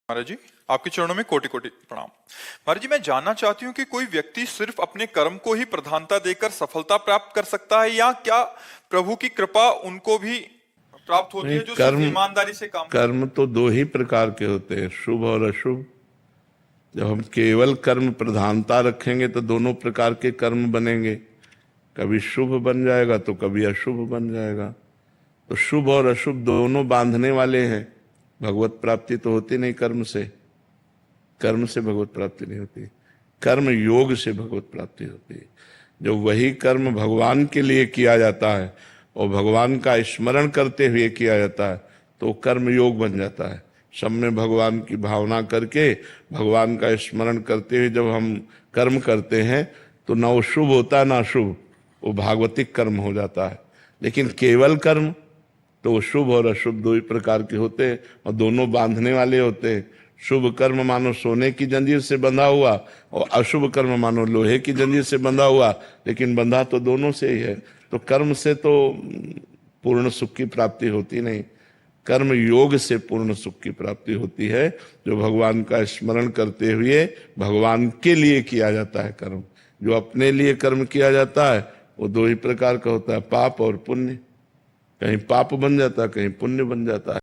महाराज जी, आपके चरणों में कोटि कोटि प्रणाम। महाराज जी, मैं जानना चाहती हूँ कि कोई व्यक्ति सिर्फ अपने कर्म को ही प्रधानता देकर सफलता प्राप्त कर सकता है, या क्या प्रभु की कृपा उनको भी प्राप्त होती नहीं, है जो सिर्फ ईमानदारी से काम करते कर्म तो दो ही प्रकार के होते हैं, शुभ और अशुभ। जब हम केवल कर्म प्रधानता रखेंगे तो दोनों प्रकार के कर्म बनेंगे, कभी शुभ बन जाएगा तो कभी अशुभ बन जाएगा। तो शुभ और अशुभ दोनों बांधने वाले हैं। भगवत प्राप्ति तो होती नहीं कर्म से, कर्म से भगवत प्राप्ति नहीं होती, कर्म योग से भगवत प्राप्ति होती है। जो वही कर्म भगवान के लिए किया जाता है और भगवान का स्मरण करते हुए किया जाता है तो कर्म योग बन जाता है। सब में भगवान की भावना करके भगवान का स्मरण करते हुए जब हम कर्म करते हैं तो न वो शुभ होता ना शुभ, वो भागवतिक कर्म हो जाता है। लेकिन केवल कर्म तो वो शुभ और अशुभ दो ही प्रकार के होते हैं और दोनों बांधने वाले होते हैं। शुभ कर्म मानो सोने की जंजीर से बंधा हुआ और अशुभ कर्म मानो लोहे की जंजीर से बंधा हुआ, लेकिन बंधा तो दोनों से ही है। तो कर्म से तो पूर्ण सुख की प्राप्ति होती नहीं, कर्म योग से पूर्ण सुख की प्राप्ति होती है, जो भगवान का स्मरण करते हुए भगवान के लिए किया जाता है कर्म। जो अपने लिए कर्म किया जाता है वो दो ही प्रकार का होता है, पाप और पुण्य। कहीं पाप बन जाता है, कहीं पुण्य बन जाता है।